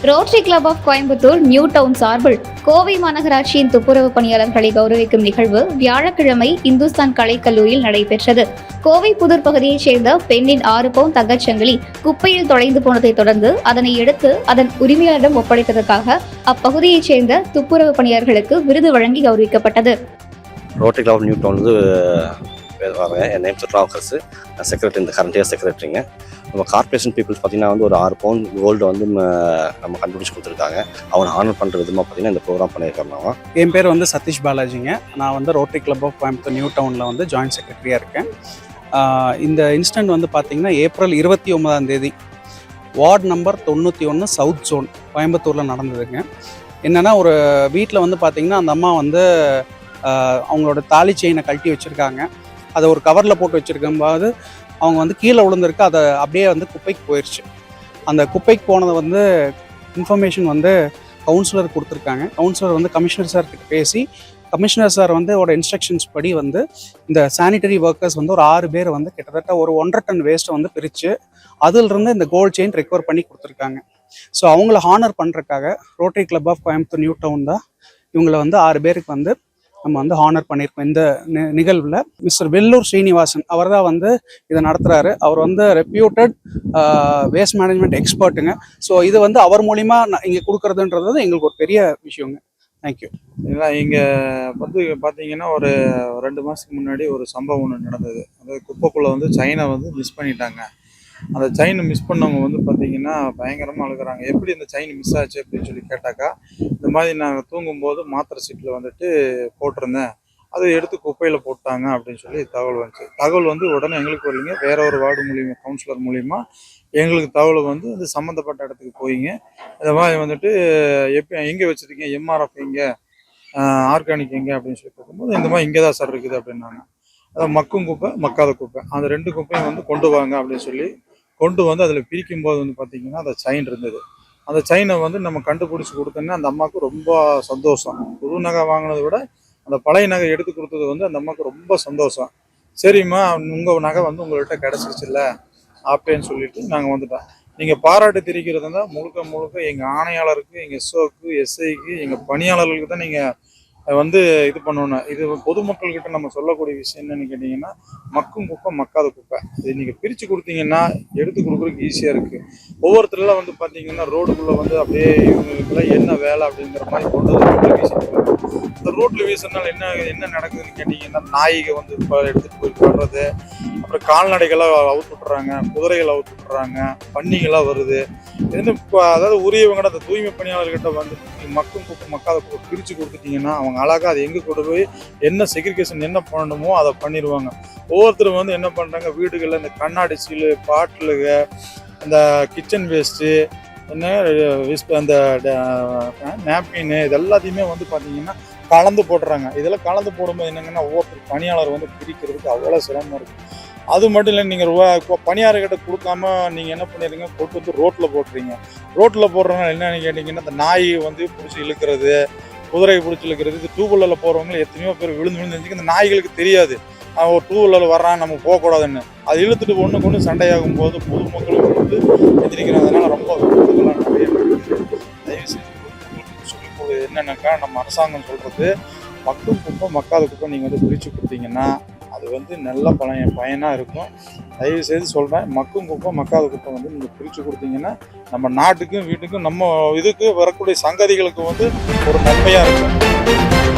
Rotary Club of Coimbatore New Town சார்பில் கோவை மாநகராட்சியின் துப்புரவு பணியாளர்களை கௌரவிக்கும் நிகழ்வு வியாழக்கிழமை இந்துஸ்தான் கலைக்கல்லூரியில் நடைபெற்றது. கோவை புதூர் பகுதியைச் சேர்ந்த பெண்ணின் 6 பவுன் தங்கச்சங்கிலி குப்பையில் தொலைந்து போனதை தொடர்ந்து அதனை எடுத்து அதன் உரிமையாளரிடம் ஒப்படைத்ததற்காக அப்பகுதியைச் சேர்ந்த துப்புரவு பணியாளர்களுக்கு விருது வழங்கி கௌரவிக்கப்பட்டது. ரோட்டரி கிளப் நியூ டவுன் என் நேம் ராவகர்ஸ், நான் செக்ரட்டரி, இந்த கரண்ட் இயர் செக்ரட்டரிங்க. நம்ம கார்பரேஷன் பீப்புள்ஸ் பார்த்தீங்கன்னா வந்து ஒரு 6 பவுன் கோல்டு வந்து நம்ம கண்டுபிடிச்சி கொடுத்துருக்காங்க. அவனை ஆனர் பண்ணுற விதமாக பார்த்தீங்கன்னா இந்த ப்ரோக்ராம் பண்ணியிருக்காங்க. என் பேர் வந்து சதீஷ் பாலாஜிங்க. நான் வந்து Rotary Club of Coimbatore New டவுனில் வந்து ஜாயின்ட் செக்ரட்டரியாக இருக்கேன். இந்த இன்சிடென்ட் வந்து பார்த்திங்கன்னா April 29 ward number 91 south zone கோயம்புத்தூரில் நடந்ததுங்க. என்னென்னா, ஒரு வீட்டில் வந்து பார்த்திங்கன்னா அந்த அம்மா வந்து அவங்களோட தாலி செயினை கழட்டி வச்சுருக்காங்க. அதை ஒரு கவரில் போட்டு வச்சுருக்கும்போது அவங்க வந்து கீழே விழுந்திருக்கு. அதை அப்படியே வந்து குப்பைக்கு போயிடுச்சு. அந்த குப்பைக்கு போனதை வந்து இன்ஃபர்மேஷன் வந்து கவுன்சிலர் கொடுத்துருக்காங்க. கவுன்சிலர் வந்து கமிஷனர் சார்கிட்ட பேசி கமிஷனர் சார் வந்து ஒரு இன்ஸ்ட்ரக்ஷன்ஸ் படி வந்து இந்த சானிட்டரி ஒர்க்கர்ஸ் வந்து ஒரு 6 பேர் வந்து கிட்டத்தட்ட ஒரு 1.5 டன் வேஸ்ட்டை வந்து பிரித்து அதிலிருந்து இந்த கோல்ட் செயின் ரெக்கவர் பண்ணி கொடுத்துருக்காங்க. ஸோ அவங்கள ஹானர் பண்ணுறதுக்காக Rotary Club of Coimbatore New Town தான் இவங்களை வந்து 6 பேருக்கு வந்து நம்ம வந்து ஹானர் பண்ணியிருக்கோம். இந்த நிகழ்வில் மிஸ்டர் வெல்லூர் ஸ்ரீனிவாசன் அவர் தான் வந்து இதை நடத்துகிறாரு. அவர் வந்து ரெப்யூட்டட் வேஸ்ட் மேனேஜ்மெண்ட் எக்ஸ்பர்ட்டுங்க. ஸோ இது வந்து அவர் மூலிமா இங்கே கொடுக்குறதுன்றது எங்களுக்கு ஒரு பெரிய விஷயங்க. தேங்க்யூ. இல்லை, இங்கே வந்து பார்த்தீங்கன்னா ஒரு 2 மாதத்துக்கு முன்னாடி ஒரு சம்பவம் ஒன்று நடந்தது. அதாவது குப்பைக்குள்ளே வந்து செயினை வந்து மிஸ் பண்ணிட்டாங்க. அந்த செயின் மிஸ் பண்ணவங்க வந்து பார்த்தீங்கன்னா பயங்கரமாக அழுகிறாங்க. எப்படி இந்த செயின் மிஸ் ஆச்சு அப்படின்னு சொல்லி கேட்டாக்கா, இந்த மாதிரி நாங்கள் தூங்கும்போது மாத்திரை சீட்டில் வந்துட்டு போட்டிருந்தேன், அதை எடுத்து குப்பையில் போட்டாங்க அப்படின்னு சொல்லி தகவல் வந்துச்சு. தகவல் வந்து உடனே எங்களுக்கு வரலைங்க, வேற ஒரு வார்டு மூலியமாக கவுன்சிலர் மூலிமா எங்களுக்கு தகவல் வந்து இது சம்மந்தப்பட்ட இடத்துக்கு போயிங்க. இந்த மாதிரி வந்துட்டு எங்கே வச்சுருக்கீங்க, எம்ஆர்எஃப் எங்கே, ஆர்கானிக் எங்கே அப்படின்னு சொல்லி பார்க்கும்போது இந்த மாதிரி இங்கே தான் சார் இருக்குது அப்படின்னாங்க. அதாவது மக்கும் குப்பை, மக்காத குப்பை, அந்த 2 குப்பையும் வந்து கொண்டு வாங்க அப்படின்னு சொல்லி கொண்டு வந்து அதில் பிரிக்கும் போது வந்து பார்த்திங்கன்னா அந்த செயின் இருந்தது. அந்த செயினை வந்து நம்ம கண்டுபிடிச்சி கொடுத்தோன்னா அந்த அம்மாவுக்கு ரொம்ப சந்தோஷம். புது நகை வாங்கினதை விட அந்த பழைய நகை எடுத்து கொடுத்தது வந்து அந்த அம்மாவுக்கு ரொம்ப சந்தோஷம். சரிம்மா, உங்கள் நகை வந்து உங்கள்கிட்ட கிடச்சிருச்சுல்ல அப்படின்னு சொல்லிட்டு நாங்கள் வந்துட்டோம். நீங்கள் பாராட்டு தெரிவிக்கிறது தான் முழுக்க எங்கள் ஆணையாளருக்கு, எங்கள் எஸ்ஓக்கு, எஸ்ஐக்கு, எங்கள் பணியாளர்களுக்கு தான் நீங்கள் வந்து இது பண்ணணும். இது பொதுமக்கள்கிட்ட நம்ம சொல்லக்கூடிய விஷயம் என்னன்னு கேட்டிங்கன்னா, மக்கும் குப்பை, மக்காத குப்பை, இது நீங்கள் பிரித்து கொடுத்தீங்கன்னா எடுத்து கொடுக்குறதுக்கு ஈஸியாக இருக்குது. ஒவ்வொருத்தரெல்லாம் வந்து பார்த்தீங்கன்னா ரோடுக்குள்ளே வந்து அப்படியே இவங்களுக்குலாம் என்ன வேலை அப்படிங்கிற மாதிரி கொண்டு வந்து ரோட்டில் வீசிட்டு, இந்த ரோட்டில் வீசுறதுனால என்ன நடக்குதுன்னு கேட்டிங்கன்னா, நாய்கள் வந்து இப்போ எடுத்துகிட்டு போய் போடுறது, அப்புறம் கால்நடைகளாக அவுத்து விட்டுறாங்க, குதிரைகளை அவுத்து விட்டுறாங்க, பன்னிகளாக வருது. இது அதாவது உரியவங்கட அந்த தூய்மை பணியாளர்கிட்ட வந்து மக்கும் குப்பை, மக்காத குப்பை பிரித்து கொடுத்துட்டிங்கன்னா அவங்க அழகாக அதை எங்கே கொண்டு போய் என்ன செக்ரிகேஷன் என்ன பண்ணணுமோ அதை பண்ணிடுவாங்க. ஒவ்வொருத்தரும் வந்து என்ன பண்ணுறாங்க, வீடுகளில் இந்த கண்ணாடி சீலு, பாட்டிலுக, அந்த கிச்சன் வேஸ்ட்டு, அந்த நாப்கின்னு, இது எல்லாத்தையுமே வந்து பார்த்தீங்கன்னா கலந்து போடுறாங்க. இதெல்லாம் கலந்து போடும்போது என்னங்கன்னா ஒவ்வொருத்தர் பணியாளர் வந்து பிரிக்கிறதுக்கு அவ்வளோ சிரமமாக இருக்குது. அது மட்டும் இல்லை, நீங்கள் பணியாளர்கிட்ட கொடுக்காம நீங்கள் என்ன பண்ணிடுறீங்க, கொண்டு வந்து ரோட்டில் போட்டுறீங்க. ரோட்டில் போடுறதுனால என்னன்னு கேட்டிங்கன்னா, இந்த நாய் வந்து பிடிச்சி இழுக்கிறது, குதிரையை பிடிச்சி இழுக்கிறது. இது 2 வீலரில் போகிறவங்க எத்தனையோ பேர் விழுந்து இருந்துச்சு. இந்த நாய்களுக்கு தெரியாது ஒரு 2 வீலரில் வர்றான் நம்ம போகக்கூடாதுன்னு. அது இழுத்துட்டு ஒன்று கொண்டு சண்டையாகும் போது பொதுமக்களும் வந்து எதிர்க்கிறாங்க. அதனால் ரொம்ப விபத்துகள்லாம் நிறைய நடக்குது. தயவுசெய்து சொல்லி என்னென்னாக்கா, நம்ம அரசாங்கம் சொல்கிறது மக்கும் குப்பை, மக்காத குப்பை நீங்கள் வந்து பிரித்து கொடுத்தீங்கன்னா அது வந்து நல்ல பயனாக இருக்கும். தயவுசெய்து சொல்கிறேன், மக்கும் குப்பை, மக்காத குப்பை வந்து நீங்கள் பிரித்து கொடுத்தீங்கன்னா நம்ம நாட்டுக்கும் வீட்டுக்கும் நம்ம இதுக்கு வரக்கூடிய சங்கதிகளுக்கு வந்து ஒரு நன்மையாக இருக்கும்.